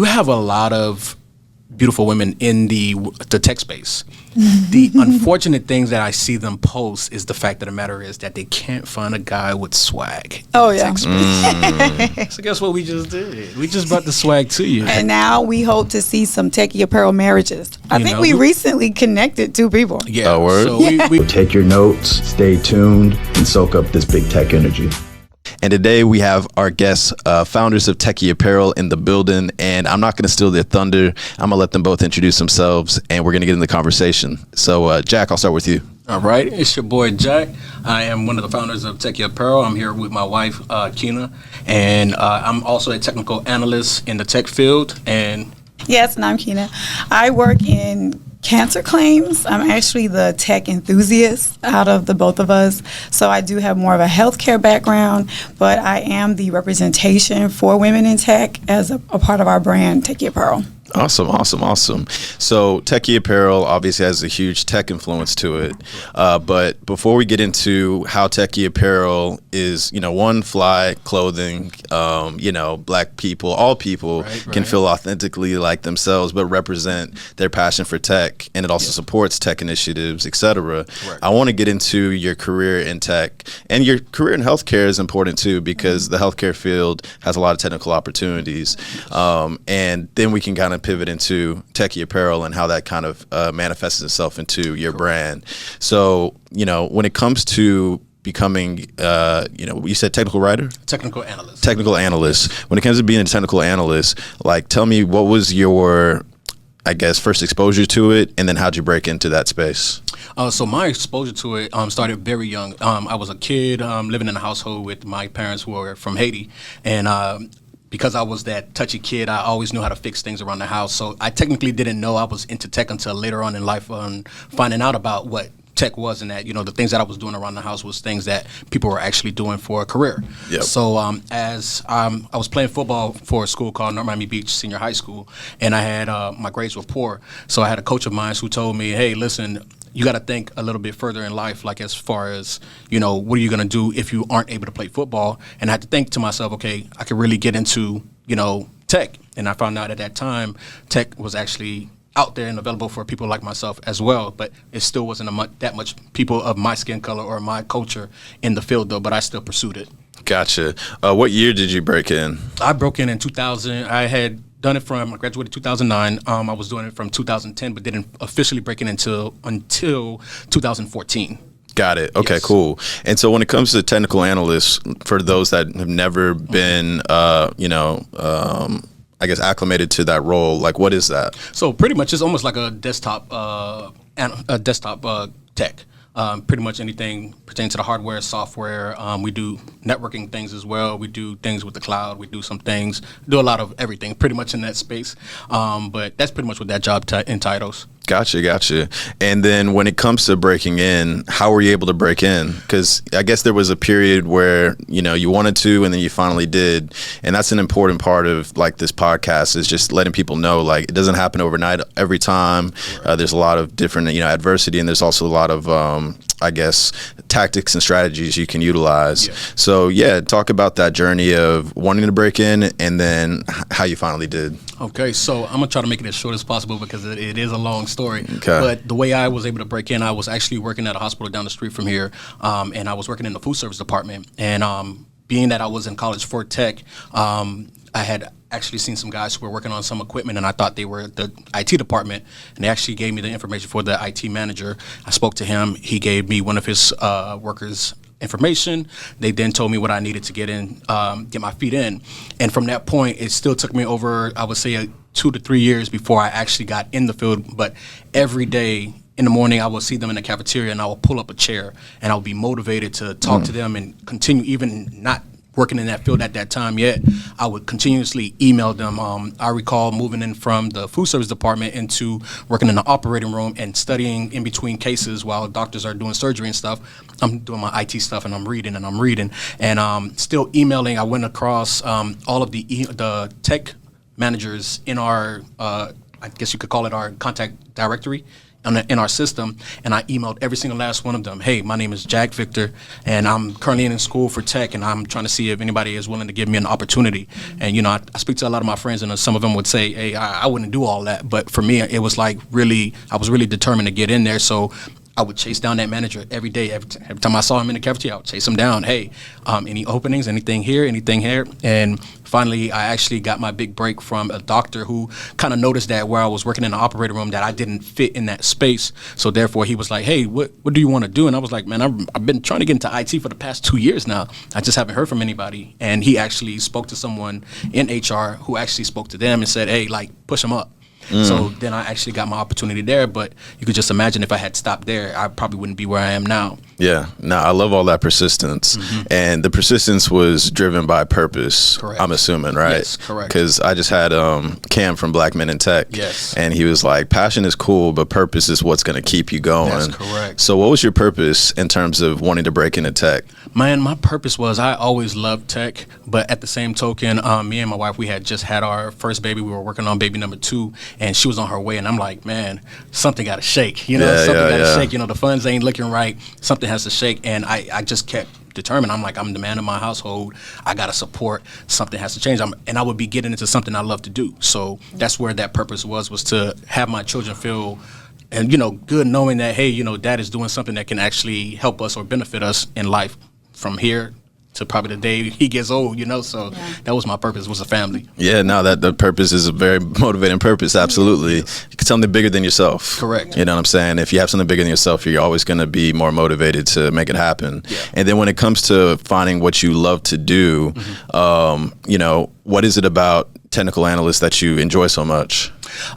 you have a lot of beautiful women in the tech space. The unfortunate things that I see them post is the fact of the matter is that they can't find a guy with swag. Oh, yeah. Tech space. So guess what we just did? We just brought the swag to you. And now we hope to see some Techky Apparel marriages. I think we recently connected 2 people. Yeah. Word. So we Take your notes, stay tuned, and soak up this big tech energy. And today we have our guests, founders of Techky Apparel in the building, and I'm not going to steal their thunder. I'm going to let them both introduce themselves, and we're going to get in the conversation. So, Jack, I'll start with you. All right, it's your boy Jack. I am one of the founders of Techky Apparel. I'm here with my wife, Kenau, and I'm also a technical analyst in the tech field. And Yes, and I'm Kenau. I work in cancer claims. I'm actually the tech enthusiast out of the both of us. So I do have more of a healthcare background, but I am the representation for women in tech as a part of our brand, Techky Apparel. Awesome. So Techky Apparel obviously has a huge tech influence to it. But before we get into how Techky Apparel is, one, fly clothing, black people, all people can feel authentically like themselves, but represent their passion for tech. And it also supports tech initiatives, etc. I want to get into your career in tech, and your career in healthcare is important too, because the healthcare field has a lot of technical opportunities. And then we can kind of pivot into Techky Apparel and how that kind of manifests itself into your brand. So, when it comes to becoming, you said technical writer? technical analyst. Technical analyst. When it comes to being a technical analyst, tell me, what was your, first exposure to it, and then how'd you break into that space? So my exposure to it started very young. I was a kid living in a household with my parents who were from Haiti, and because I was that touchy kid, I always knew how to fix things around the house. So I technically didn't know I was into tech until later on in life, finding out about what tech was, and that the things that I was doing around the house was things that people were actually doing for a career. Yep. So as I was playing football for a school called North Miami Beach Senior High School, and I had my grades were poor. So I had a coach of mine who told me, hey, listen, you got to think a little bit further in life, as far as, what are you going to do if you aren't able to play football? And I had to think to myself, okay, I could really get into, tech. And I found out at that time, tech was actually out there and available for people like myself as well. But it still wasn't that much people of my skin color or my culture in the field, though, but I still pursued it. Gotcha. What year did you break in? I broke in 2000. I had done it I graduated 2009. I was doing it from 2010, but didn't officially break in until 2014. Got it. Okay, Yes. Cool. And so when it comes to technical analysts, for those that have never been, acclimated to that role, what is that? So pretty much it's almost like a desktop tech. Pretty much anything pertaining to the hardware, software. We do networking things as well. We do things with the cloud. We do some things, do a lot of everything pretty much in that space. But that's pretty much what that job entitles. Gotcha. And then when it comes to breaking in, how were you able to break in? Because I guess there was a period where, you wanted to, and then you finally did. And that's an important part of this podcast, is just letting people know, it doesn't happen overnight every time. There's a lot of different, adversity, and there's also a lot of, tactics and strategies you can utilize. Yeah. So talk about that journey of wanting to break in, and then how you finally did. Okay, so I'm gonna try to make it as short as possible because it is a long story. Okay. But the way I was able to break in, I was actually working at a hospital down the street from here, and I was working in the food service department. And being that I was in college for tech, I had actually seen some guys who were working on some equipment, and I thought they were the IT department, and they actually gave me the information for the IT manager. I spoke to him. He gave me one of his workers' information. They then told me what I needed to get my feet in. And from that point, it still took me over, I would say, 2 to 3 years before I actually got in the field. But every day in the morning, I will see them in the cafeteria, and I will pull up a chair, and I'll be motivated to talk to them and continue, even not working in that field at that time yet. I would continuously email them. I recall moving in from the food service department into working in the operating room and studying in between cases while doctors are doing surgery and stuff. I'm doing my IT stuff, and I'm reading and still emailing. I went across all of the tech managers in our, I guess you could call it our contact directory. in our system, and I emailed every single last one of them. Hey, my name is Jack Victor, and I'm currently in school for tech, and I'm trying to see if anybody is willing to give me an opportunity. And I speak to a lot of my friends, and some of them would say, hey, I wouldn't do all that, but for me, it was like I was really determined to get in there. So I would chase down that manager every day. Every time I saw him in the cafeteria, I would chase him down. Hey, any openings, anything here? And finally, I actually got my big break from a doctor who kind of noticed that where I was working in the operating room that I didn't fit in that space. So therefore, he was like, hey, what do you want to do? And I was like, man, I've been trying to get into IT for the past 2 years now. I just haven't heard from anybody. And he actually spoke to someone in HR who actually spoke to them and said, hey, like, push them up. So then I actually got my opportunity there, but you could just imagine if I had stopped there, I probably wouldn't be where I am now. Yeah, no, I love all that persistence. And the persistence was driven by purpose, Correct. I'm assuming, right? Yes, correct. Because I just had Cam from Black Men in Tech. Yes. And he was like, passion is cool, but purpose is what's going to keep you going. That's correct. So what was your purpose in terms of wanting to break into tech? Man, my purpose was I always loved tech, but at the same token, me and my wife, we had just had our first baby. We were working on baby number 2, and she was on her way. And I'm like, man, something got to shake. Something got to shake. The funds ain't looking right. Something has to shake. And I just kept determined. I'm like, I'm the man of my household. I got to support. Something has to change. And I would be getting into something I love to do. So that's where that purpose was to have my children feel and, good knowing that, hey, dad is doing something that can actually help us or benefit us in life from here to probably the day he gets old, so that was my purpose, was a family. Yeah, no, that the purpose is a very motivating purpose, absolutely. Something bigger than yourself. Correct. You know what I'm saying? If you have something bigger than yourself, you're always going to be more motivated to make it happen. Yeah. And then when it comes to finding what you love to do, what is it about technical analyst that you enjoy so much?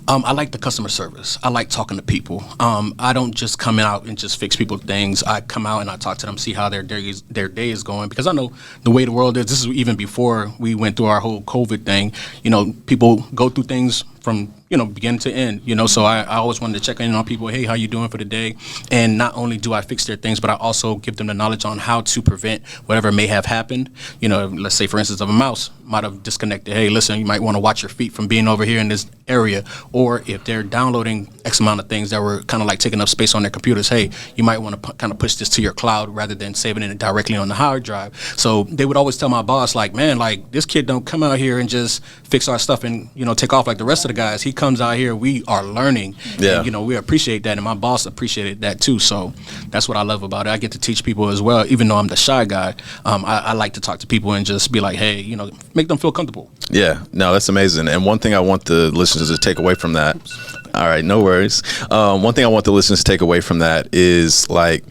I like the customer service. I like talking to people. I don't just come out and just fix people things. I come out and I talk to them, see how their day is going, because I know the way the world is. This is even before we went through our whole COVID thing. People go through things from beginning to end. So I always wanted to check in on people. Hey, how you doing for the day? And not only do I fix their things, but I also give them the knowledge on how to prevent whatever may have happened. Let's say, for instance, if a mouse might have disconnected. Hey, listen, you might want to watch your feet from being over here in this area. Or if they're downloading X amount of things that were kind of like taking up space on their computers, hey, you might want to kind of push this to your cloud rather than saving it directly on the hard drive. So they would always tell my boss, like, man, like, this kid don't come out here and just fix our stuff and, take off like the rest of the guys. He comes out here, we are learning. Yeah. And, we appreciate that. And my boss appreciated that too. So that's what I love about it. I get to teach people as well, even though I'm the shy guy. I like to talk to people and just be like, hey, make them feel comfortable. Yeah, no, that's amazing. And one thing I want the listeners to take away from that, all right, no worries. One thing I want the listeners to take away from that is, like,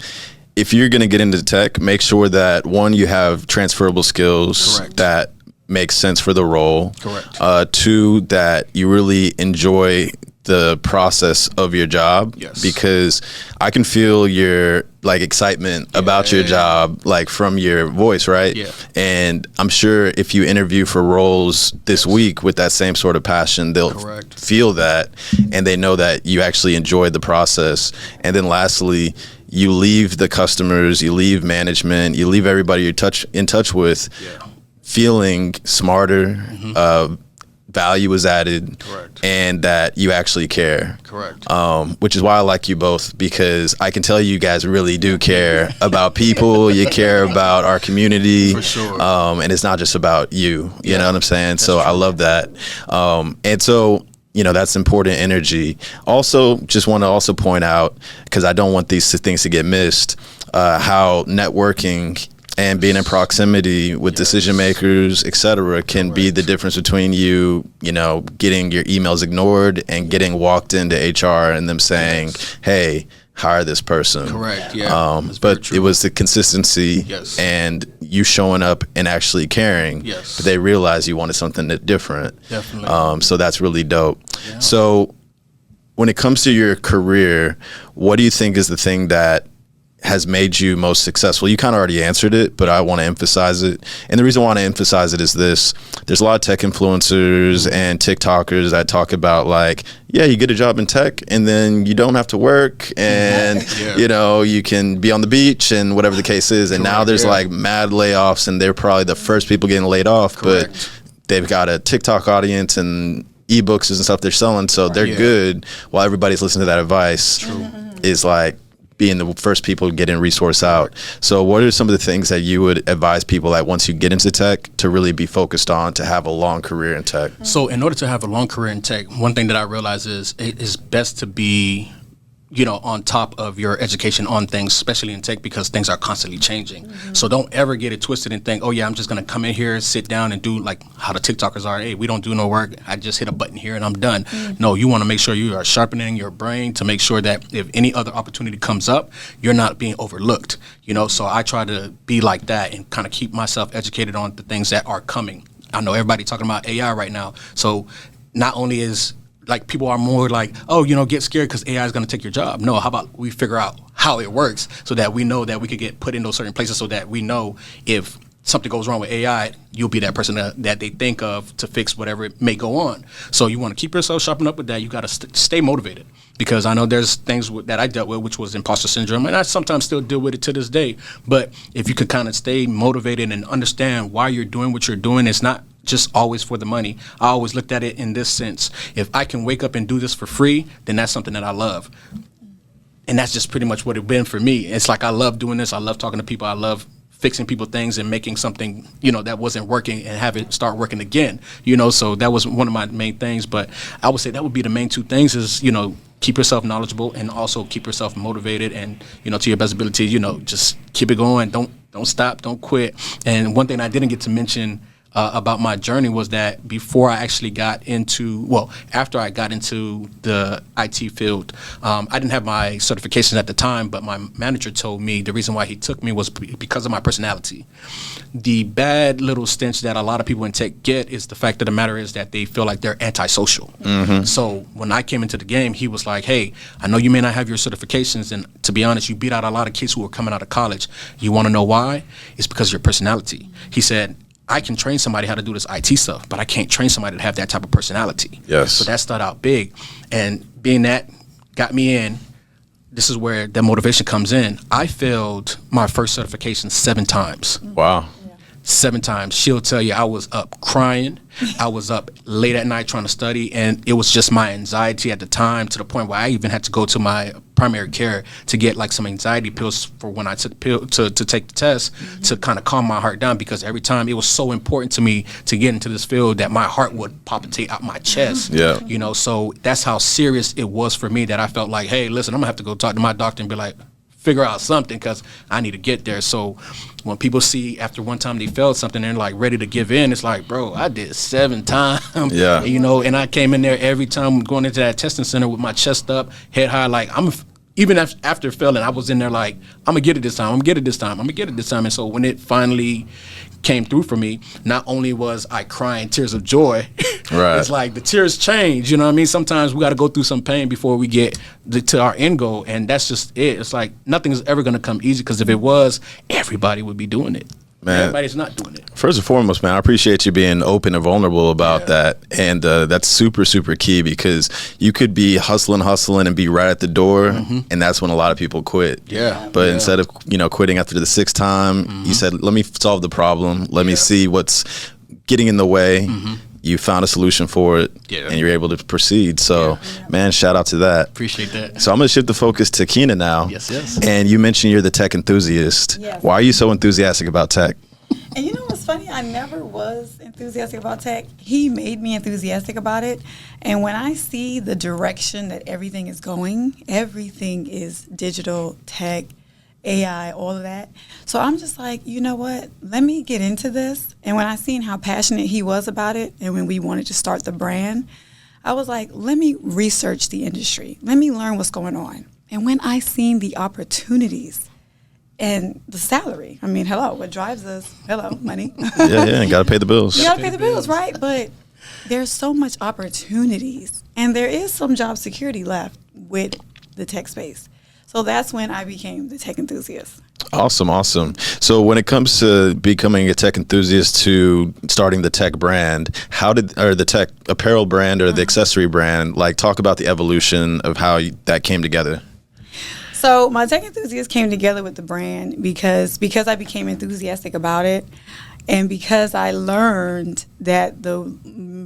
if you're going to get into tech, make sure that, one, you have transferable skills. Correct. That makes sense for the role. Correct. 2, that you really enjoy the process of your job. Yes. Because I can feel your excitement about your job, from your voice, right? Yeah. And I'm sure if you interview for roles this week with that same sort of passion, they'll Correct. feel that, and they know that you actually enjoyed the process. And then lastly, you leave the customers, you leave management, you leave everybody you're in touch with, feeling smarter, value is added. Correct. And that you actually care. Correct. Which is why I like you both, because I can tell you guys really do care about people. You care about our community. For sure. And it's not just about you. You know what I'm saying? So true. I love that. And so, that's important energy. Also, just want to also point out, because I don't want these things to get missed, how networking and being in proximity with decision makers, et cetera, can be the difference between you getting your emails ignored and getting walked into HR and them saying, hey, hire this person. Correct. Yeah. But it was the consistency and you showing up and actually caring. Yes. But they realized you wanted something different. Definitely. So that's really dope. Yeah. So when it comes to your career, what do you think is the thing that has made you most successful? You kind of already answered it, but I want to emphasize it. And the reason I want to emphasize it is this. There's a lot of tech influencers and TikTokers that talk about, like, yeah, you get a job in tech and then you don't have to work and, you can be on the beach and whatever the case is. And now there's like mad layoffs and they're probably the first people getting laid off. Correct. But they've got a TikTok audience and ebooks and stuff they're selling, so they're good while everybody's listening to that advice. Is like being the first people to get in resource out. So what are some of the things that you would advise people that once you get into tech to really be focused on to have a long career in tech? So in order to have a long career in tech, one thing that I realize is it is best to be, you know, on top of your education on things, especially in tech, because things are constantly changing. So don't ever get it twisted and think, oh yeah, I'm just gonna come in here, sit down and do like how the TikTokers are. Hey, we don't do no work. I just hit a button here and I'm done. No, you wanna make sure you are sharpening your brain to make sure that if any other opportunity comes up, you're not being overlooked. You know, so I try to be like that and kind of keep myself educated on the things that are coming. I know everybody talking about AI right now. So not only is like people are more like, oh, you know, get scared because AI is going to take your job. No, how about we figure out how it works so that we know that we could get put in those certain places so that we know if something goes wrong with AI, you'll be that person that they think of to fix whatever it may go on. So you want to keep yourself sharpened up with that. You got to stay motivated, because I know there's things that I dealt with, which was imposter syndrome, and I sometimes still deal with it to this day. But if you could kind of stay motivated and understand why you're doing what you're doing, it's not just always for the money. I always looked at it in this sense. If I can wake up and do this for free, then that's something that I love. And that's just pretty much what it's been for me. It's like I love doing this. I love talking to people. I love fixing people things and making something, you know, that wasn't working and have it start working again. You know, so that was one of my main things. But I would say that would be the main two things is, you know, keep yourself knowledgeable and also keep yourself motivated and, you know, to your best ability, you know, just keep it going. Don't stop. Don't quit. And one thing I didn't get to mention about my journey was that before I actually got into, after I got into the IT field, I didn't have my certifications at the time, but my manager told me the reason why he took me was because of my personality. The bad little stench that a lot of people in tech get is the fact of the matter is that they feel like they're antisocial. So when I came into the game, he was like, hey, I know you may not have your certifications, and to be honest, you beat out a lot of kids who are coming out of college. You want to know why? It's because of your personality. He said, I can train somebody how to do this IT stuff, but I can't train somebody to have that type of personality. Yes. So that started out big. And being that got me in, this is where the motivation comes in. I failed my first certification 7 times. Wow. 7 times. She'll tell you I was up crying. I was up late at night trying to study, and it was just my anxiety at the time to the point where I even had to go to my primary care to get like some anxiety pills for when I took to take the test to kind of calm my heart down, because every time it was so important to me to get into this field that my heart would palpitate out my chest. Yeah. You know, so that's how serious it was for me that I felt like, hey, listen, I'm gonna have to go talk to my doctor and be like, figure out something because I need to get there. So when people see after one time they failed something, they're like ready to give in. It's like, bro, I did 7 times. Yeah. You know, and I came in there every time going into that testing center with my chest up, head high, like even after failing, I was in there like, I'm gonna get it this time. I'm gonna get it this time. I'm gonna get it this time. And so when it finally came through for me, not only was I crying tears of joy, right. It's like the tears change, you know what I mean? Sometimes we got to go through some pain before we get to our end goal, and that's just it. It's like nothing is ever going to come easy, because if it was, everybody would be doing it. Man, everybody's not doing it. First and foremost, man, I appreciate you being open and vulnerable about that. And that's super, super key, because you could be hustling and be right at the door. And that's when a lot of people quit. Yeah. But instead of, quitting after the 6th time, you said, let me solve the problem. Let me see what's getting in the way. You found a solution for it, and you're able to proceed. So, man, shout out to that. Appreciate that. So I'm going to shift the focus to Kenau now. Yes. And you mentioned you're the tech enthusiast. Yes. Why are you so enthusiastic about tech? And you know what's funny? I never was enthusiastic about tech. He made me enthusiastic about it. And when I see the direction that everything is going, everything is digital, tech, AI, all of that. So I'm just like, you know what? Let me get into this. And when I seen how passionate he was about it, and when we wanted to start the brand, I was like, let me research the industry. Let me learn what's going on. And when I seen the opportunities and the salary, I mean, hello, what drives us? Hello, money. Yeah, got to pay the bills. You got to pay the bills, right? But there's so much opportunities, and there is some job security left with the tech space. So that's when I became the tech enthusiast. Awesome. So when it comes to becoming a tech enthusiast to starting the tech brand, or the tech apparel brand or the accessory brand, like talk about the evolution of how that came together. So my tech enthusiast came together with the brand because I became enthusiastic about it. And because I learned that the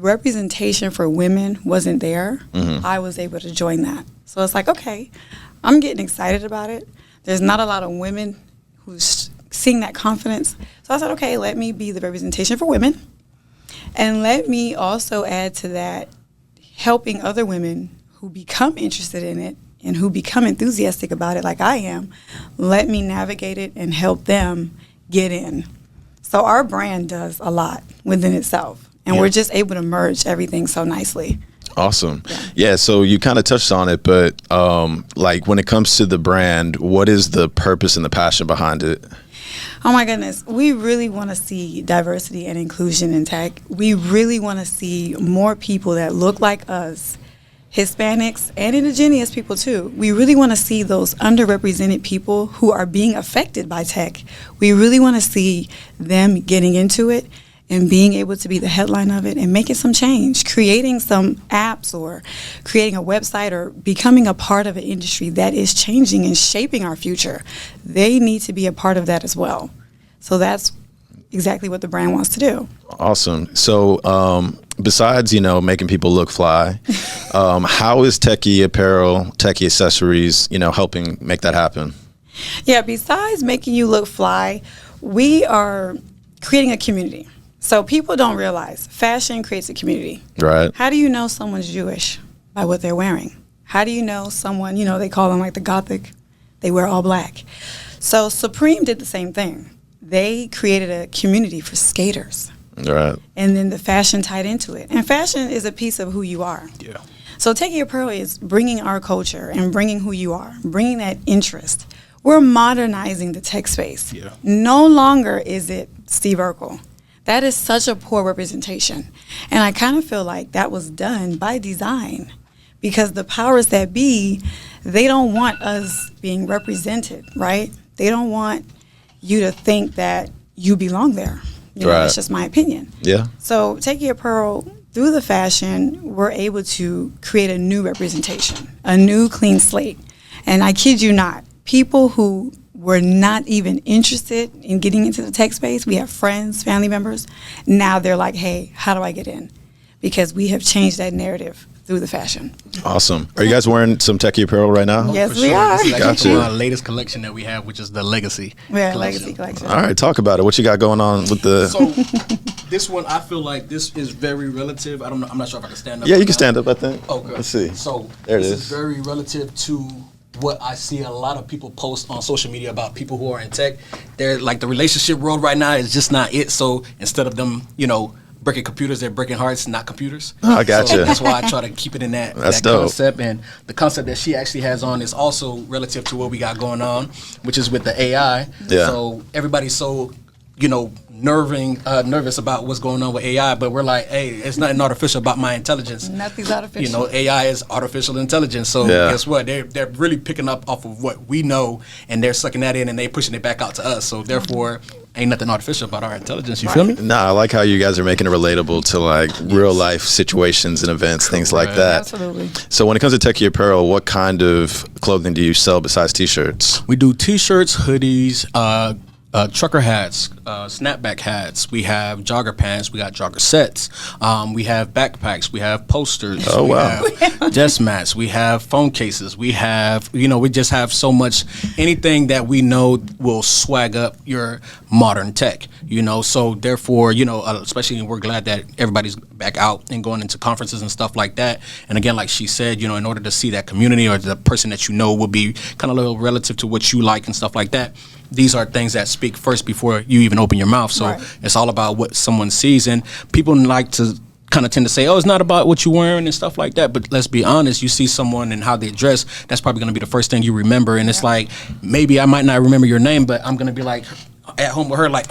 representation for women wasn't there, I was able to join that. So it's like, okay, I'm getting excited about it. There's not a lot of women who's seeing that confidence. So I said, okay, let me be the representation for women. And let me also add to that, helping other women who become interested in it and who become enthusiastic about it like I am. Let me navigate it and help them get in. So our brand does a lot within itself, and we're just able to merge everything so nicely. Awesome. Yeah, so you kind of touched on it, but like when it comes to the brand, what is the purpose and the passion behind it? Oh my goodness, we really want to see diversity and inclusion in tech. We really want to see more people that look like us, Hispanics and indigenous people too. We really want to see those underrepresented people who are being affected by tech. We really want to see them getting into it and being able to be the headline of it and making some change, creating some apps or creating a website or becoming a part of an industry that is changing and shaping our future. They need to be a part of that as well. So that's exactly what the brand wants to do. Awesome. So besides, making people look fly, how is Techky Apparel, Techky Accessories, helping make that happen? Yeah, besides making you look fly, we are creating a community. So people don't realize fashion creates a community. Right. How do you know someone's Jewish? By what they're wearing. How do you know someone, they call them like the Gothic, they wear all black. So Supreme did the same thing. They created a community for skaters. Right. And then the fashion tied into it. And fashion is a piece of who you are. Yeah. So Techky Apparel is bringing our culture and bringing who you are, bringing that interest. We're modernizing the tech space. Yeah. No longer is it Steve Urkel. That is such a poor representation. And I kind of feel like that was done by design because the powers that be, they don't want us being represented, right? They don't want you to think that you belong there. That's just my opinion. Yeah. So Techky Apparel, through the fashion, we're able to create a new representation, a new clean slate. And I kid you not, people who were not even interested in getting into the tech space, we have friends, family members, now they're like, hey, how do I get in? Because we have changed that narrative through the fashion. Awesome. Are you guys wearing some Techky Apparel right now? Yes, For we sure. are. This is actually Gotcha. from our latest collection that we have, which is the Legacy Yeah, collection. Legacy collection. All right, talk about it. What you got going on with the... So this one, I feel like this is very relative. I don't know. I'm not sure if I can stand up. Yeah, or you can not. stand up, I think. Okay. Let's see. So There it this is. is very relative to what I see a lot of people post on social media about people who are in tech. They're like, the relationship world right now is just not it. So instead of them, breaking computers, they're breaking hearts, not computers. I gotcha. So that's why I try to keep it in That's that dope. concept. And the concept that she actually has on is also relative to what we got going on, which is with the AI. Yeah. So everybody's so, nervous about what's going on with AI, but we're like, hey, it's nothing artificial about my intelligence. Nothing's artificial. AI is artificial intelligence. So Yeah. guess what? They're really picking up off of what we know, and they're sucking that in, and they pushing it back out to us. So therefore, ain't nothing artificial about our intelligence. You feel me? Nah, I like how you guys are making it relatable to like real life situations and events, things like Correct. that. Absolutely. So when it comes to Techky Apparel, what kind of clothing do you sell besides t-shirts? We do T-shirts, hoodies, trucker hats, snapback hats. We have jogger pants. We got jogger sets. We have backpacks. We have posters. Oh, we wow. have desk mats. We have phone cases. We have, we just have so much, anything that we know will swag up your modern tech, So therefore, especially we're glad that everybody's back out and going into conferences and stuff like that. And again, like she said, in order to see that community or the person that will be kind of a little relative to what you like and stuff like that. These are things that speak first before you even open your mouth. So Right. It's all about what someone sees. And people like to kind of tend to say, oh, it's not about what you're wearing and stuff like that. But let's be honest, you see someone and how they dress, that's probably going to be the first thing you remember. And it's like, maybe I might not remember your name, but I'm going to be like at home with her, like,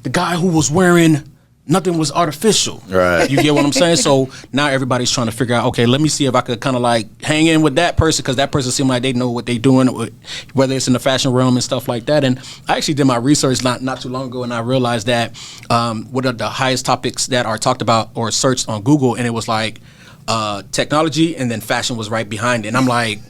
the guy who was wearing nothing was artificial. Right. You get what I'm saying? So now everybody's trying to figure out, okay, let me see if I could kind of like hang in with that person, because that person seems like they know what they're doing, whether it's in the fashion realm and stuff like that. And I actually did my research not too long ago, and I realized that what are the highest topics that are talked about or searched on Google, and it was like technology, and then fashion was right behind it. And I'm like,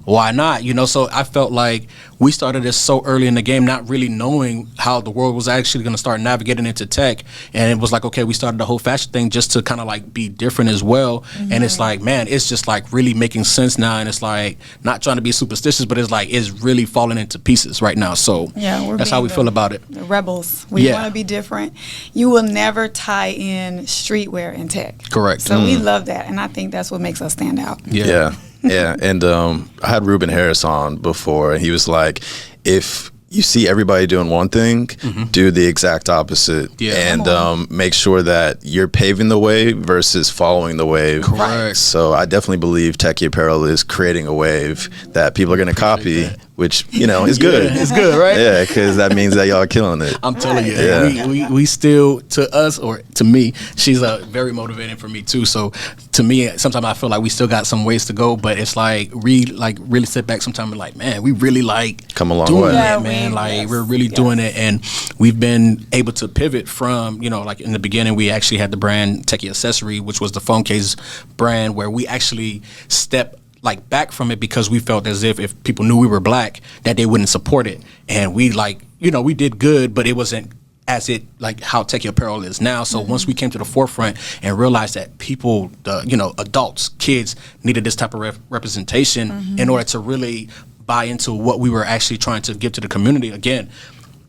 why not? You know, so I felt like we started this so early in the game, not really knowing how the world was actually going to start navigating into tech. And it was like, okay, we started the whole fashion thing just to kind of like be different as well. And it's like, man, it's just like really making sense now. And it's like, not trying to be superstitious, but it's like, it's really falling into pieces right now. So Yeah, that's how we feel about it. The rebels. We want to be different. You will never tie in streetwear and tech. Correct. So we love that, and I think that's what makes us stand out. Yeah. And I had Ruben Harris on before, and he was like, if you see everybody doing one thing, do the exact opposite. And make sure that you're paving the way versus following the wave. Correct. So I definitely believe Techky Apparel is creating a wave that people are going to copy, which, you know, is good. It's good, right? Yeah, because that means that y'all are killing it. I'm telling you, Yeah. we still, to us, or to me, she's very motivating for me too. So to me, sometimes I feel like we still got some ways to go, but it's like really sit back sometimes and like, man, we really like Come a long doing way. it, man. Like we're really doing it, and we've been able to pivot from, you know, like in the beginning, we actually had the brand Techky Accessory, which was the phone case brand, where we actually stepped like back from it because we felt as if people knew we were black, that they wouldn't support it. And we like, you know, we did good, but it wasn't as it like how Techky Apparel is now. So once we came to the forefront and realized that people, you know, adults, kids needed this type of representation in order to really buy into what we were actually trying to give to the community. Again,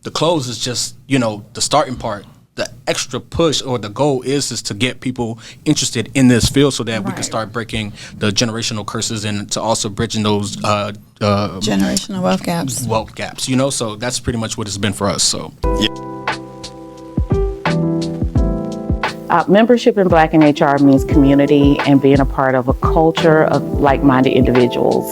the clothes is just, you know, the starting part. The extra push or the goal is to get people interested in this field so that we can start breaking the generational curses and to also bridging those Generational wealth gaps. You know, so that's pretty much what it's been for us. So Membership in Black in HR means community and being a part of a culture of like-minded individuals.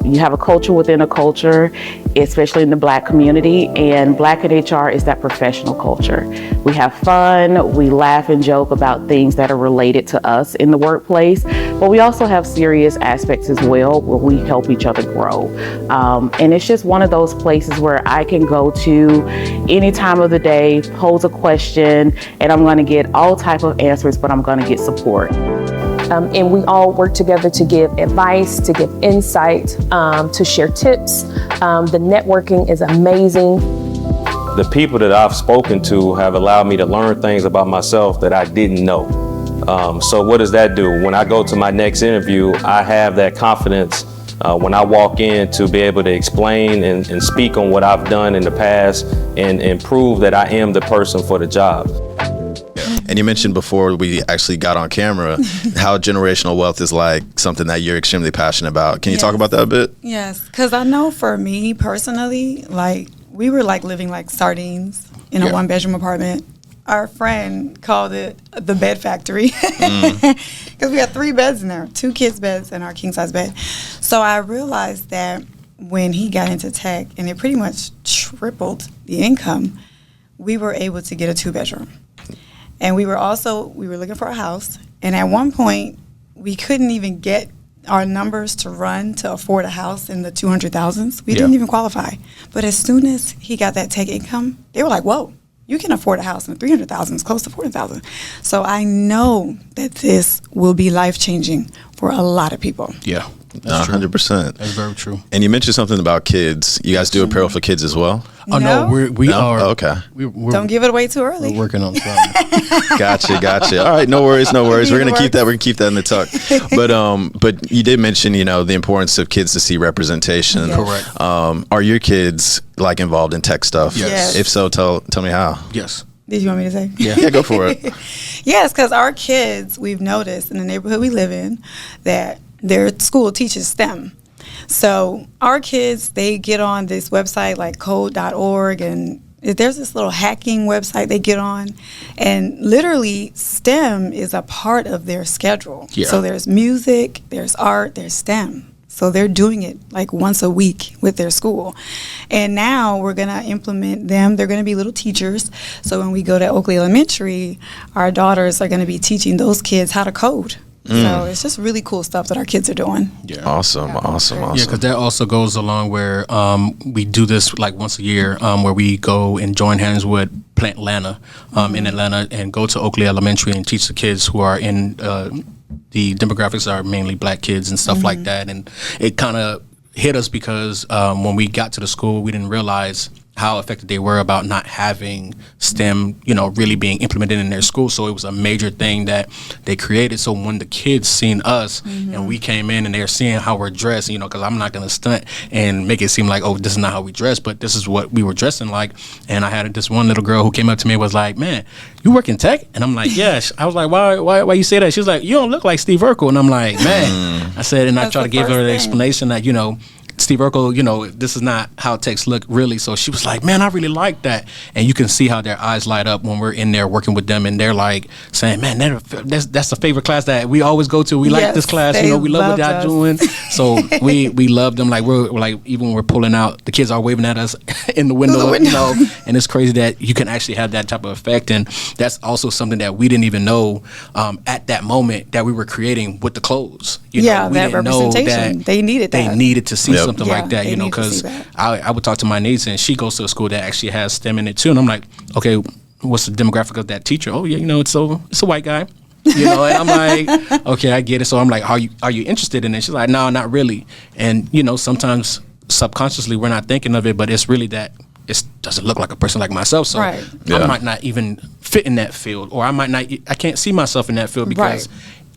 You have a culture within a culture, especially in the Black community, and Black in HR is that professional culture. We have fun, we laugh and joke about things that are related to us in the workplace, but we also have serious aspects as well where we help each other grow. And it's just one of those places where I can go to any time of the day, pose a question, and I'm going to get all type of answers, but I'm going to get support. And we all work together to give advice, to give insight, to share tips. The networking is amazing. The people that I've spoken to have allowed me to learn things about myself that I didn't know. So what does that do? When I go to my next interview, I have that confidence when I walk in to be able to explain and speak on what I've done in the past and prove that I am the person for the job. And you mentioned before we actually got on camera how generational wealth is like something that you're extremely passionate about. Can you talk about that a bit? Yes, because I know for me personally, like we were like living like sardines in a one-bedroom apartment. Our friend called it the bed factory because we had 3 beds in there, 2 kids' beds and our king-size bed. So I realized that when he got into tech and it pretty much tripled the income, we were able to get a 2-bedroom. And we were looking for a house. And at one point, we couldn't even get our numbers to run to afford a house in the 200,000s. We didn't even qualify. But as soon as he got that tech income, they were like, whoa, you can afford a house in the 300,000s, close to 40,000. So I know that this will be life-changing for a lot of people. yeah, No, 100%. that's very true. And you mentioned something about kids. You guys do apparel for kids as well? Oh no, we No? are. Oh, okay. We're Don't give it away too early. We're working on something. Gotcha. All right, no worries. We're gonna keep that. We're gonna keep that in the tuck. But you did mention, you know, the importance of kids to see representation. Yes. Correct. Are your kids like involved in tech stuff? Yes. If so, tell me how. Yes. Did you want me to say? Yeah, go for it. Yes, because our kids, we've noticed in the neighborhood we live in that their school teaches STEM. So our kids, they get on this website like code.org, and there's this little hacking website they get on, and literally STEM is a part of their schedule. Yeah. So there's music, there's art, there's STEM. So they're doing it like once a week with their school. And now we're going to implement them. They're going to be little teachers. So when we go to Oakley Elementary, our daughters are going to be teaching those kids how to code. So it's just really cool stuff that our kids are doing. Yeah. Awesome. Yeah, because that also goes along where we do this like once a year where we go and join hands with Plant Atlanta in Atlanta and go to Oakley Elementary and teach the kids who are in the demographics are mainly black kids and stuff like that, and it kind of hit us because when we got to the school, we didn't realize how affected they were about not having STEM, really being implemented in their school. So it was a major thing that they created. So when the kids seen us and we came in and they're seeing how we're dressed, because I'm not going to stunt and make it seem like, oh, this is not how we dress, but this is what we were dressing like. And I had this one little girl who came up to me and was like, man, you work in tech? And I'm like, yeah. I was like, why you say that? She was like, you don't look like Steve Urkel. And I'm like, man. I said, and I tried to give her the explanation that, Steve Urkel, this is not how techs look really. So she was like, man, I really like that. And you can see how their eyes light up when we're in there working with them. And they're like saying, man, that's the favorite class that we always go to. We like this class. We love what y'all doing. So we love them. Like we're like, even when we're pulling out, the kids are waving at us in the window, and it's crazy that you can actually have that type of effect. And that's also something that we didn't even know at that moment that we were creating with the clothes. We that didn't representation. Know that they needed that. They needed to see something Yeah, like that, they need to because see that. I would talk to my niece and she goes to a school that actually has STEM in it too, and I'm like, okay, what's the demographic of that teacher? Oh yeah, it's a white guy, and I'm like, okay, I get it. So I'm like, are you interested in it? She's like, no, not really. And sometimes subconsciously we're not thinking of it, but it's really that it doesn't look like a person like myself, so I might not even fit in that field, or I can't see myself in that field because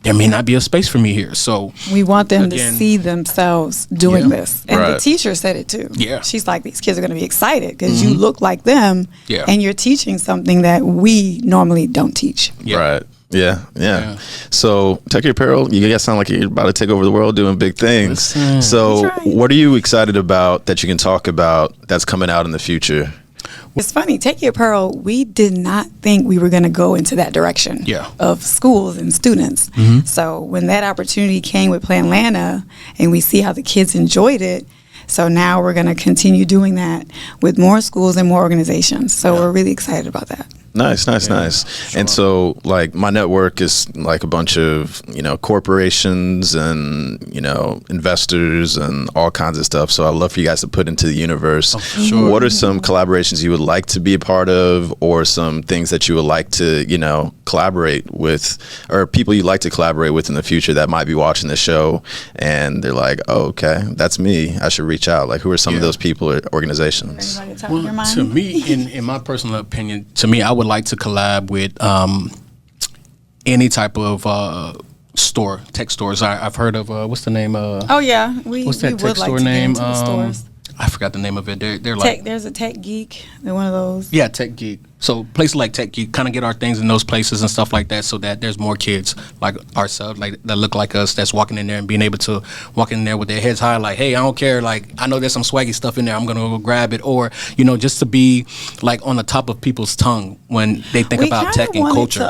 there may not be a space for me here. So we want them to see themselves doing this. And the teacher said it too. Yeah. She's like, these kids are going to be excited because you look like them and you're teaching something that we normally don't teach. Right. Yeah. So Techky Apparel, you guys sound like you're about to take over the world doing big things. Listen. So what are you excited about that you can talk about that's coming out in the future? It's funny, Techky Apparel, we did not think we were going to go into that direction of schools and students. So when that opportunity came with Planlanta and we see how the kids enjoyed it, so now we're going to continue doing that with more schools and more organizations. So we're really excited about that. Nice. Sure. And so, like, my network is like a bunch of, corporations and, investors and all kinds of stuff. So I'd love for you guys to put into the universe. Sure. What are some collaborations you would like to be a part of, or some things that you would like to, collaborate with, or people you'd like to collaborate with in the future that might be watching the show and they're like, oh, okay, that's me. I should reach out. Like, who are some of those people or organizations? Well, to me, in my personal opinion, I would like to collab with any type of tech stores. I've heard of what's the name? What's that tech store name? Stores. I forgot the name of it. They're like there's a Tech Geek. They're one of those. Yeah, Tech Geek. So places like Tech Geek kind of get our things in those places and stuff like that, so that there's more kids like ourselves, like that look like us, that's walking in there and being able to walk in there with their heads high, like, hey, I don't care, like, I know there's some swaggy stuff in there, I'm gonna go grab it, or just to be like on the top of people's tongue when they think about tech and culture.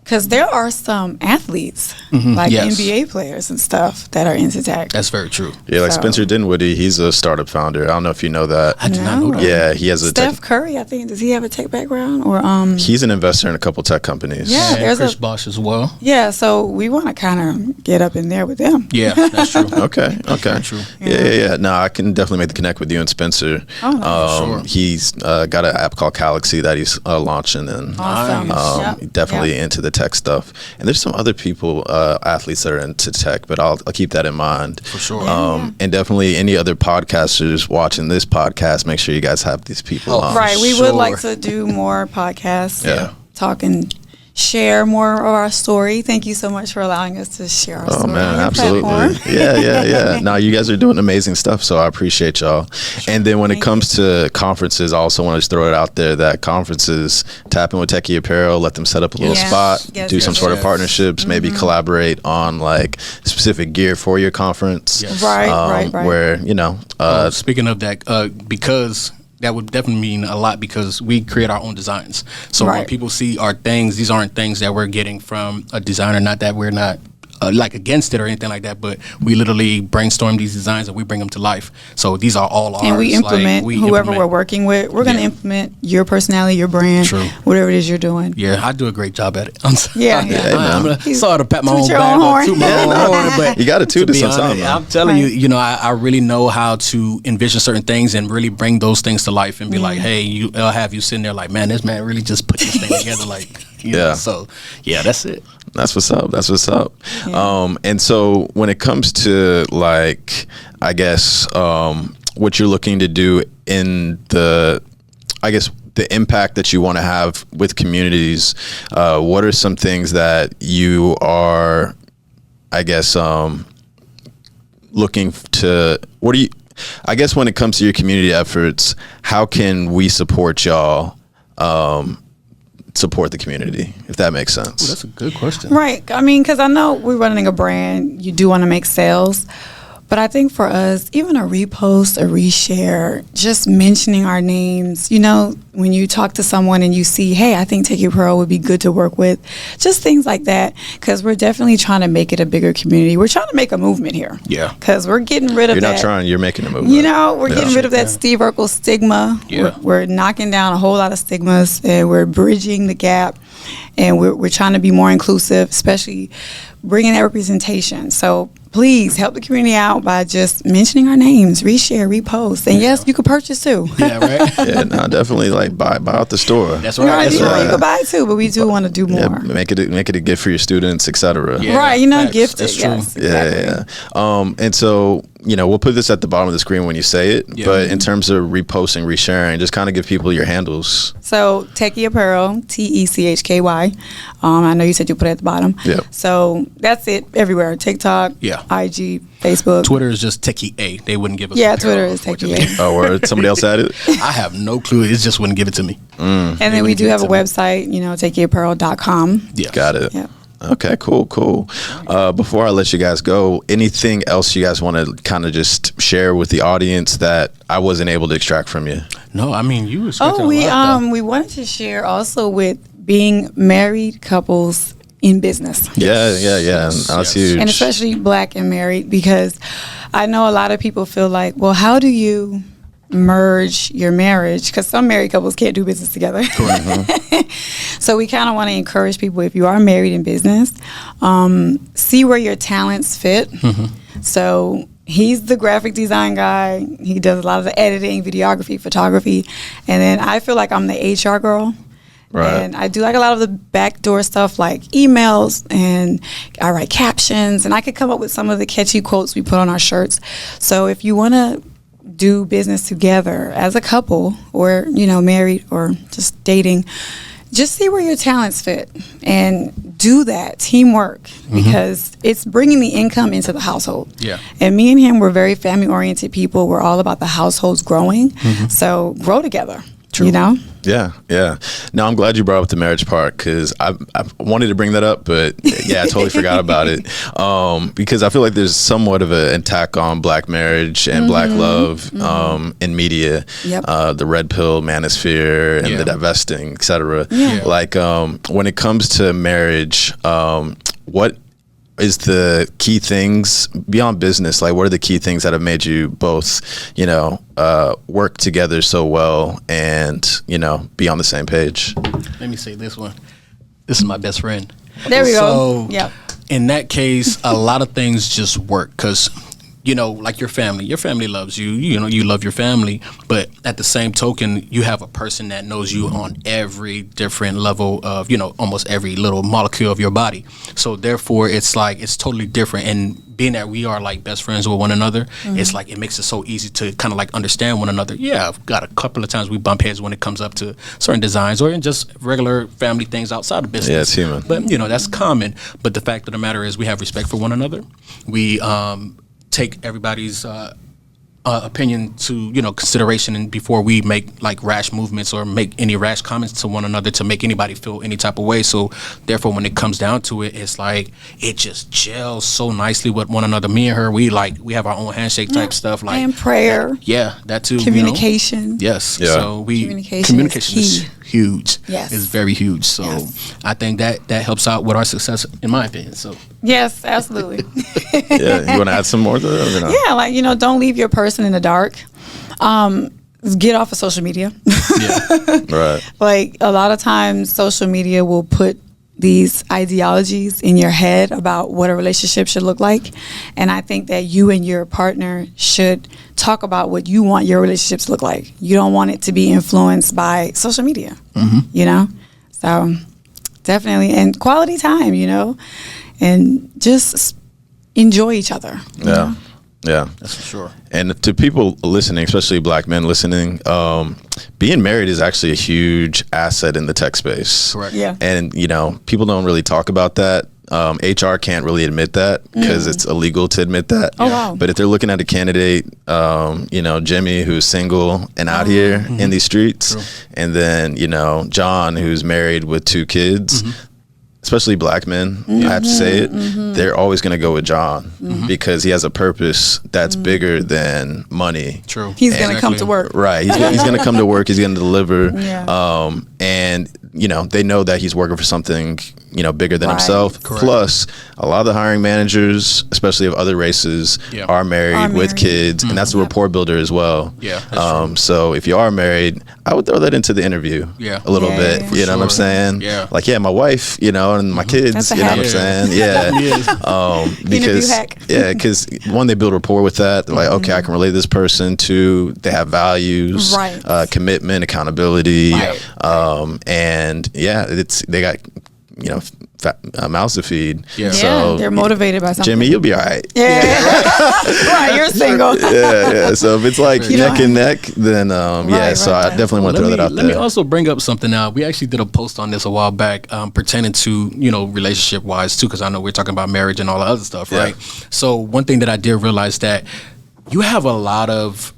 Because there are some athletes, like NBA players and stuff, that are into tech. That's very true. Yeah, like Spencer Dinwiddie, he's a startup founder. I don't know if you know that. I did not know that. Yeah, he has a Steph Curry, I think, does he have a tech background? Or he's an investor in a couple tech companies. Yeah, and Chris Bosh as well. Yeah, so we want to kind of get up in there with them. Yeah, that's true. Okay. True. Yeah. No, I can definitely make the connect with you and Spencer. Sure. He's got an app called Galaxy that he's launching, and Awesome. definitely into the tech stuff. And there's some other people, athletes that are into tech, but I'll keep that in mind. For sure. And definitely any other podcasters watching this podcast, make sure you guys have these people on. Right, we would like to do more podcasts. Talk and share more of our story. Thank you so much for allowing us to share our story. Oh man, on your absolutely. platform. Yeah. No, you guys are doing amazing stuff, so I appreciate y'all. And then when it comes to conferences, I also want to just throw it out there that conferences, tap in with Techky Apparel, let them set up a little spot, do some sort of partnerships, maybe collaborate on like specific gear for your conference. Right. Where, speaking of that, because that would definitely mean a lot, because we create our own designs. So when people see our things, these aren't things that we're getting from a designer. Not that we're not like against it or anything like that, but we literally brainstorm these designs and we bring them to life. So these are all ours. And we implement whoever we're working with. We're going to implement your personality, your brand, whatever it is you're doing. Yeah, I do a great job at it. I'm sorry to pat my own back or toot my own horn, but you got to toot it sometime. I'm telling you, I really know how to envision certain things and really bring those things to life and be like, hey, I'll have you sitting there like, man, this man really just put this thing together, like, you know, so yeah, that's it. That's what's up. That's what's up. Yeah. And so when it comes to like, I guess, what you're looking to do in the impact that you want to have with communities, what are some things that you are, I guess, looking to, I guess when it comes to your community efforts, how can we support y'all, support the community, if that makes sense? Ooh, that's a good question. Right. I mean, because I know we're running a brand. You do want to make sales. But I think for us, even a repost, a reshare, just mentioning our names, you know, when you talk to someone and you see, hey, I think Techky Apparel would be good to work with, just things like that, because we're definitely trying to make it a bigger community. We're trying to make a movement here. Yeah. Because we're getting rid of You're that. not trying, you're making a movement. You know, we're getting rid of that Steve Urkel stigma. Yeah. We're knocking down a whole lot of stigmas, and we're bridging the gap, and we're trying to be more inclusive, especially bringing that representation. So please help the community out by just mentioning our names, reshare, repost, and yes, you can purchase too. Yeah, right. Yeah, no, definitely like buy out the store. That's Right, right. That's you know, right. you can buy it too, but we do want to do more. Yeah, make it a gift for your students, etc. Yeah. Right, you know, Facts. gift That's it. true. Yes, exactly. Yeah. And so, you know, we'll put this at the bottom of the screen when you say it, Yeah. but in terms of reposting, resharing, just kind of give people your handles. So Techky Apparel, TECHKY. I know you said you put it at the bottom. Yep. So that's it everywhere. TikTok, Yeah. IG, Facebook. Twitter is just Techky A. They wouldn't give us. Yeah, apparel, Twitter is Techky A. unfortunately. Oh, or somebody else added it? I have no clue. It just wouldn't give it to me. And then we do have a website, you know, techkyapparel.com. Yeah. Got it. Yeah. Okay, cool. Before I let you guys go, anything else you guys want to kind of just share with the audience that I wasn't able to extract from you? No, I mean you were. Oh, we wanted to share also with being married couples in business. Yeah. Yes, That's yes. huge. And especially black and married, because I know a lot of people feel like, well, how do you merge your marriage? Because some married couples can't do business together. So we kind of want to encourage people, if you are married in business, see where your talents fit. So he's the graphic design guy. He does a lot of the editing, videography, photography. And then I feel like I'm the HR girl. Right. And I do like a lot of the backdoor stuff like emails, and I write captions, and I could come up with some of the catchy quotes we put on our shirts. So if you want to do business together as a couple, or, you know, married or just dating, just see where your talents fit and do that teamwork, because it's bringing the income into the household. Yeah. And me and him, we're very family oriented people. We're all about the households growing. So grow together. You know? Yeah. No, I'm glad you brought up the marriage part, because I wanted to bring that up, but yeah, I totally forgot about it. Because I feel like there's somewhat of an attack on black marriage and black love in media. Yep. The red pill manosphere and the divesting, etc. Yeah. Like when it comes to marriage, what is the key things beyond business? Like, what are the key things that have made you both, you know, work together so well and, you know, be on the same page? Let me say this one. This is my best friend. There we So, go. Yep. in that case, a lot of things just work because, you know, like your family loves you, you know, you love your family, but at the same token, you have a person that knows you on every different level of, you know, almost every little molecule of your body. So therefore, it's like, it's totally different. And being that we are like best friends with one another, it's like, it makes it so easy to kind of like understand one another. Yeah, I've got a couple of times we bump heads when it comes up to certain designs or in just regular family things outside of business. Yeah, it's human. But, you know, that's common. But the fact of the matter is we have respect for one another. We, take everybody's opinion to, you know, consideration, and before we make like rash movements or make any rash comments to one another to make anybody feel any type of way. So therefore, when it comes down to it, it's like it just gels so nicely with one another. Me and her, we have our own handshake type stuff, like And prayer. that too. Communication. You know? Yes. Yeah. So Communication is is key. huge. Yes. It's very huge. So Yes. I think that helps out with our success, in my opinion. So Yes, absolutely. Yeah, you want to add some more to that? Or no? Yeah, like, you know, don't leave your person in the dark. Get off of social media. yeah. Right. Like, a lot of times social media will put these ideologies in your head about what a relationship should look like. And I think that you and your partner should talk about what you want your relationships to look like. You don't want it to be influenced by social media, you know? So definitely. And quality time, and just enjoy each other. Yeah. Yeah, That's for sure. and to people listening, especially Black men listening, being married is actually a huge asset in the tech space. Correct. Yeah. And people don't really talk about that. HR can't really admit that because it's illegal to admit that. Oh, wow. But if they're looking at a candidate, Jimmy, who's single and out here in these streets, and then John, who's married with 2 kids. Especially Black men, I have to say it, they're always going to go with John because he has a purpose that's bigger than money. True. He's going to come to work. Right. He's going to come to work. He's going to deliver. Yeah. And, they know that he's working for something, bigger than Right. himself. Correct. Plus, a lot of the hiring managers, especially of other races, Yeah. are married with married. kids. And that's a rapport builder as well. Yeah, that's true. So if you are married, I would throw that into the interview Yeah. a little Yeah, bit. yeah. You know what I'm sure. saying? Yeah. Like, my wife, and my kids, That's a you know what I'm hack. saying? Yeah. Yes. Because hack. because one, they build rapport with that. They're like, okay, I can relate to this person. 2, they have values, Right. commitment, accountability, Right. and they got mouths to feed. Yeah. Yeah, So they're motivated by something. Jimmy, you'll be all right. Yeah. Right, you're single. Yeah. So if it's like You neck don't and neck, then Right, so I right. definitely want to throw that out Let me there. also bring up something now. We actually did a post on this a while back pertaining to, relationship wise too, because I know we're talking about marriage and all the other stuff, Yeah. right? So one thing that I did realize that you have a lot of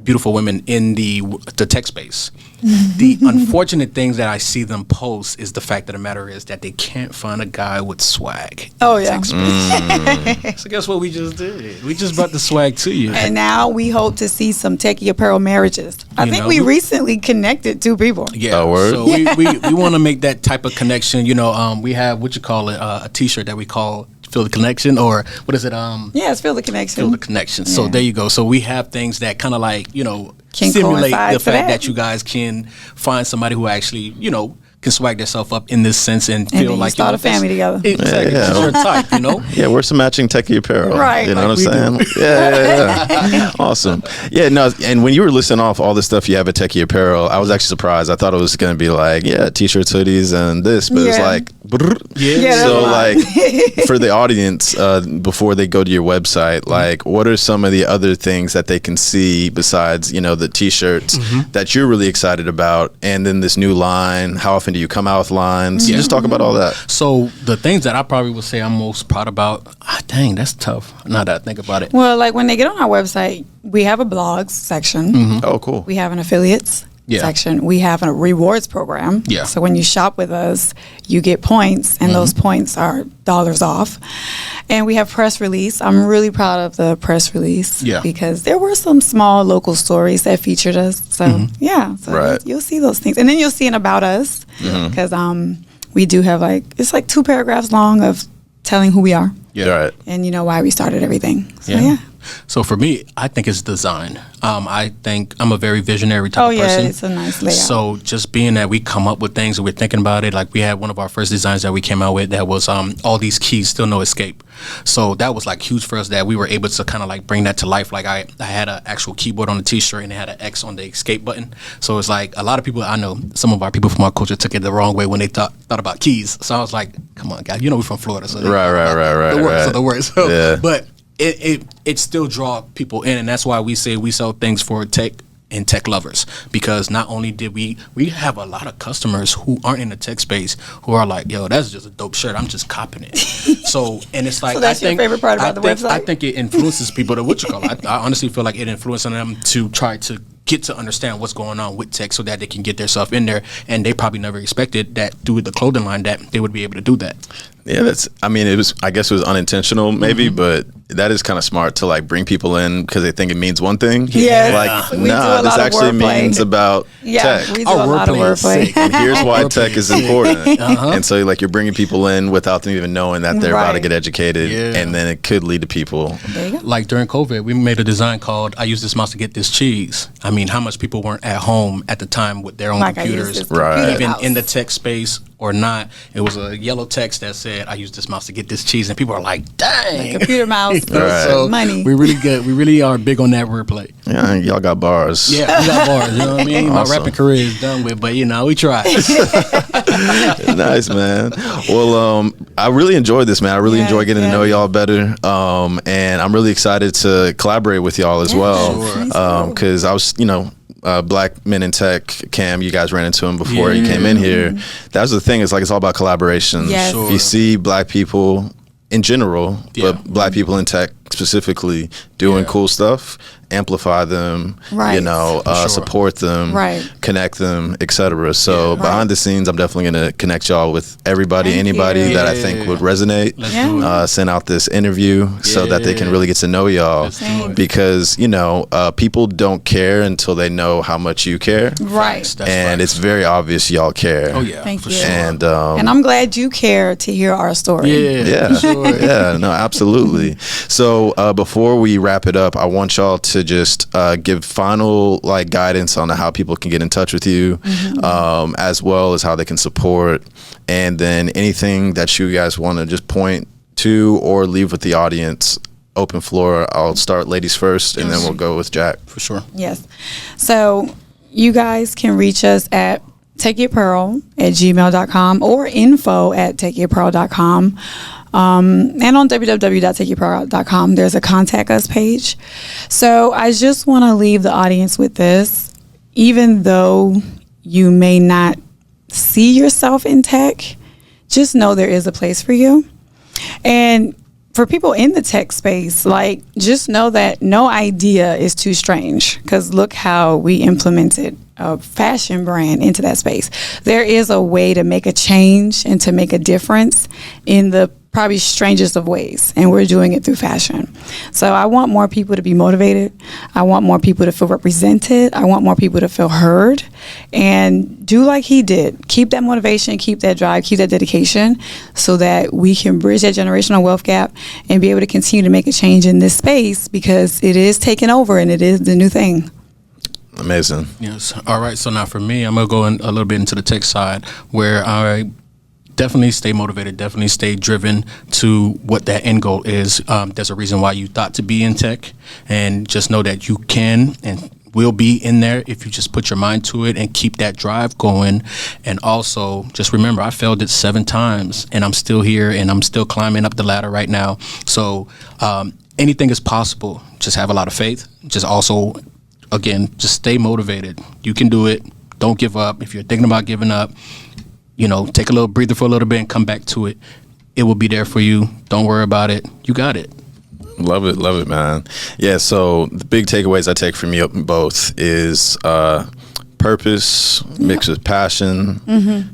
beautiful women in the tech space. The unfortunate things that I see them post is the fact of the matter is that they can't find a guy with swag. Oh, yeah. So guess what we just did? We just brought the swag to you. And now we hope to see some Techky Apparel marriages. I You think know, we recently connected 2 people. Yeah, Oh, word? so we want to make that type of connection. We have a T-shirt that we call "Feel the Connection," or what is it? Yeah, it's Feel the Connection. Feel the Connection. So Yeah. there you go. So we have things that kind of like Can simulate coincide the to fact that. that you guys can find somebody who actually can swag themselves up in this sense and then feel you like start a that's- family together. Exactly, Yeah. that's your type. Yeah, we're some matching Techky Apparel. Right. You know Like what I'm we saying? Yeah. Awesome. Yeah, no, and when you were listing off all the stuff you have at Techky Apparel, I was actually surprised. I thought it was going to be like, T-shirts, hoodies, and this, but it's Yeah. like, brrr. Yeah, that's So, a lot. like, for the audience, before they go to your website, like, what are some of the other things that they can see besides, the T-shirts that you're really excited about? And then this new line, how often do you come out with lines? Just talk about all that. So the things that I probably would say I'm most proud about, dang, that's tough. Now that I think about it. Well, like when they get on our website, we have a blogs section. Oh, cool. We have an affiliates Yeah. section. We have a rewards program. Yeah. So when you shop with us, you get points, and those points are dollars off. And we have press release. I'm really proud of the press release. Yeah. Because there were some small local stories that featured us. So yeah. So Right. you'll see those things, and then you'll see an about us because we do have it's like 2 paragraphs long of telling who we are Yeah. Right. and why we started everything. So Yeah. yeah. So for me, I think it's design. I think I'm a very visionary type Oh of yeah, person. it's a nice layout. So just being that we come up with things and we're thinking about it, like we had one of our first designs that we came out with that was all these keys, still no escape. So that was like huge for us that we were able to kind of like bring that to life. Like I had an actual keyboard on the T-shirt and it had an X on the escape button. So it's like a lot of people, I know some of our people from our culture took it the wrong way when they thought about keys. So I was like, come on, guys, we're from Florida. So Right. the words are the words. So, Yeah. But it still draw people in, and that's why we say we sell things for tech and tech lovers, because not only did we have a lot of customers who aren't in the tech space who are like, yo, that's just a dope shirt, I'm just copping it. So and it's like, So that's I think your favorite part about the website? I think it influences people to I honestly feel like it influences them to try to get to understand what's going on with tech so that they can get themselves in there, and they probably never expected that through the clothing line that they would be able to do that. Yeah, I guess it was unintentional maybe, but that is kind of smart to like bring people in because they think it means one thing. Yes. Like, We do a this lot of actually wordplay. means about Yeah, tech. we do Our a lot of wordplay is wordplay. sick. And here's why tech is important. Uh-huh. And so like you're bringing people in without them even knowing that they're about to Right. get educated, Yeah. and then it could lead to people. There you go. Like during COVID, we made a design called "I use this mouse to get this cheese." I mean, how much people weren't at home at the time with their own Like I use computers, this Right. computer even mouse. in the tech space, or not, it was a yellow text that said, "I use this mouse to get this cheese," and people are like, "Dang, Computer mouse, So money. we're really good. We really are big on that wordplay. Yeah, y'all got bars. Yeah, we got bars. You know what I mean? Awesome. My rapping career is done with, but we try. Nice, man. Well, I really enjoyed this, man. I really enjoy getting to know y'all better. And I'm really excited to collaborate with y'all as well. Because I was, Black Men in Tech, Cam, you guys ran into him before you came in here. That was the thing. It's like it's all about collaboration. Yes. Sure. If you see Black people in general, but Black people in tech specifically doing cool stuff, amplify them, Right. support them, Right. connect them, etc. So behind the scenes, I'm definitely going to connect y'all with everybody, Thank anybody you. that I think would resonate. Let's do it. Send out this interview so that they can really get to know y'all. Let's do it. Because people don't care until they know how much you care, Right. That's and facts. it's very obvious y'all care. Oh yeah, Thank for you. sure. And And I'm glad you care to hear our story. yeah, sure. yeah, no, absolutely. So before we wrap it up, I want y'all to just give final guidance on how people can get in touch with you, as well as how they can support, and then anything that you guys want to just point to or leave with the audience. Open floor. I'll start ladies first, and then we'll go with Jack. For sure. Yes. So you guys can reach us at techkyapparel@gmail.com or info@techkyapparel.com. And on www.techkyapparel.com, there's a contact us page. So I just want to leave the audience with this. Even though you may not see yourself in tech, just know there is a place for you. And for people in the tech space, just know that no idea is too strange, because look how we implemented a fashion brand into that space. There is a way to make a change and to make a difference in the probably strangest of ways, and we're doing it through fashion. So I want more people to be motivated. I want more people to feel represented. I want more people to feel heard, and do like he did. Keep that motivation, keep that drive, keep that dedication, so that we can bridge that generational wealth gap and be able to continue to make a change in this space, because it is taking over and it is the new thing. Amazing. Yes. All right. So now for me, I'm gonna go in a little bit into the tech side, where I definitely stay motivated, definitely stay driven to what that end goal is. There's a reason why you thought to be in tech, and just know that you can and will be in there if you just put your mind to it and keep that drive going. And also just remember, I failed it 7 times and I'm still here and I'm still climbing up the ladder right now. So anything is possible. Just have a lot of faith. Just also, again, just stay motivated. You can do it. Don't give up. If you're thinking about giving up, take a little breather for a little bit and come back to it. It will be there for you. Don't worry about it. You got it. Love it, man. Yeah, so the big takeaways I take from you both is purpose mixed with passion,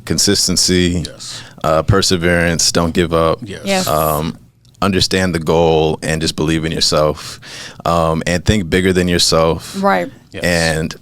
consistency, perseverance, don't give up. Yes. Understand the goal and just believe in yourself, and think bigger than yourself. Right. Yes. And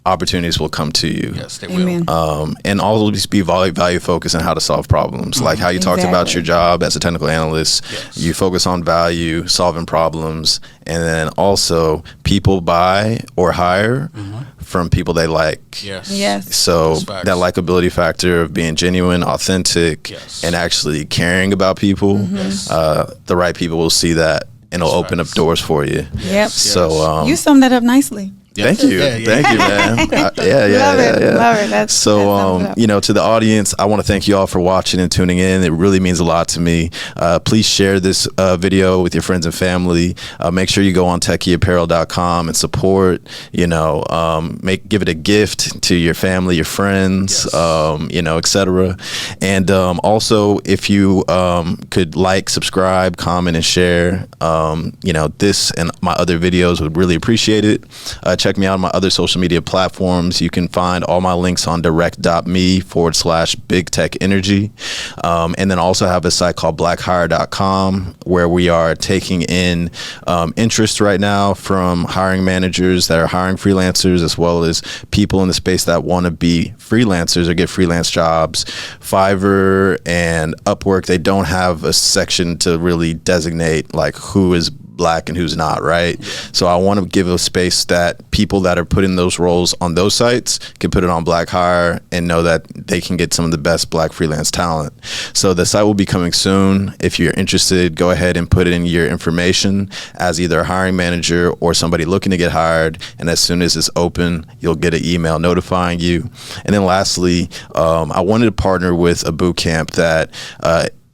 opportunities will come to you. Yes, they Amen. will. And always be value focused on how to solve problems. Like how you talked about Exactly. your job as a technical analyst. Yes. You focus on value, solving problems, and then also people buy or hire from people they like. Yes. Yes. So That's facts. that likability factor of being genuine, authentic, Yes. and actually caring about people, the right people will see that and it'll open up facts. doors for you. Yep. So You summed that up nicely. thank you. Yeah, yeah. Thank you, man. Yeah. Love it. Love it. That sums it up. To the audience, I want to thank you all for watching and tuning in. It really means a lot to me. Please share this video with your friends and family. Make sure you go on techkyapparel.com and support, give it a gift to your family, your friends, etc. And also, if you could subscribe, comment, and share, this and my other videos, would really appreciate it. Check me out on my other social media platforms. You can find all my links on direct.me/big tech energy. And then also have a site called blackhire.com, where we are taking in interest right now from hiring managers that are hiring freelancers, as well as people in the space that want to be freelancers or get freelance jobs. Fiverr and Upwork, they don't have a section to really designate who is black and who's not, right? So I want to give a space that people that are putting those roles on those sites can put it on Black Hire and know that they can get some of the best black freelance talent. So the site will be coming soon. If you're interested, go ahead and put in your information as either a hiring manager or somebody looking to get hired. And as soon as it's open, you'll get an email notifying you. And then lastly, I wanted to partner with a boot camp that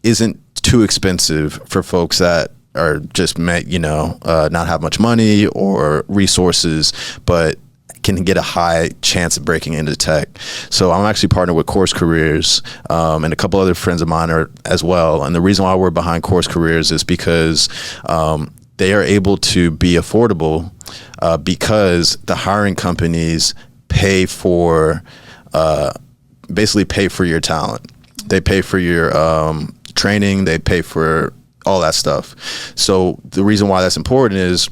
isn't too expensive for folks that are just not have much money or resources, but can get a high chance of breaking into tech. So I'm actually partnered with Course Careers, and a couple other friends of mine are as well. And the reason why we're behind Course Careers is because they are able to be affordable because the hiring companies basically pay for your talent. They pay for your training, they pay for all that stuff. So the reason why that's important is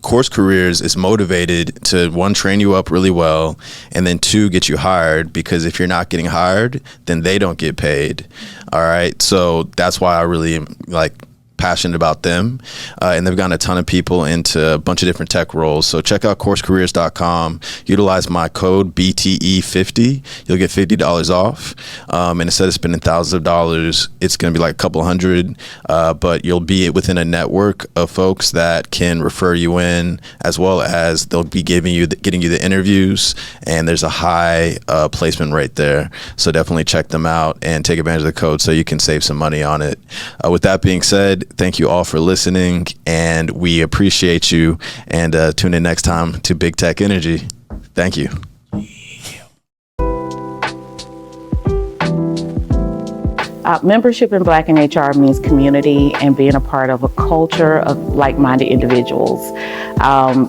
Course Careers is motivated to, one, train you up really well, and then two, get you hired, because if you're not getting hired, then they don't get paid. All right. So that's why I really am passionate about them, and they've gotten a ton of people into a bunch of different tech roles. So check out coursecareers.com, utilize my code BTE50, you'll get $50 off, and instead of spending thousands of dollars, it's going to be like a couple hundred, but you'll be within a network of folks that can refer you in, as well as they'll be getting you the interviews, and there's a high placement rate there. So definitely check them out and take advantage of the code so you can save some money on it. With that being said, thank you all for listening, and we appreciate you. And tune in next time to Big Tech Energy. Thank you. Membership in Black in HR means community and being a part of a culture of like-minded individuals.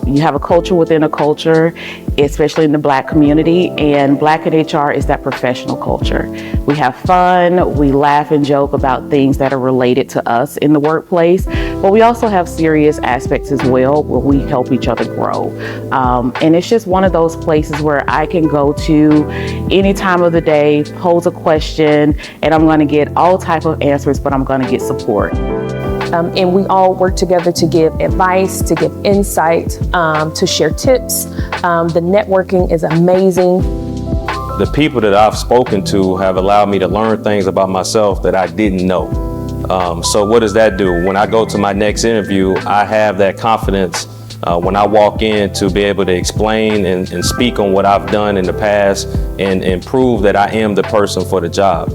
You have a culture within a culture, especially in the Black community, and Black in HR is that professional culture. We have fun, we laugh and joke about things that are related to us in the workplace, but we also have serious aspects as well where we help each other grow. And it's just one of those places where I can go to any time of the day, pose a question, and I'm going to get all type of answers, but I'm going to get support. And we all work together to give advice, to give insight, to share tips. The networking is amazing. The people that I've spoken to have allowed me to learn things about myself that I didn't know. So what does that do? When I go to my next interview, I have that confidence when I walk in to be able to explain and speak on what I've done in the past and prove that I am the person for the job.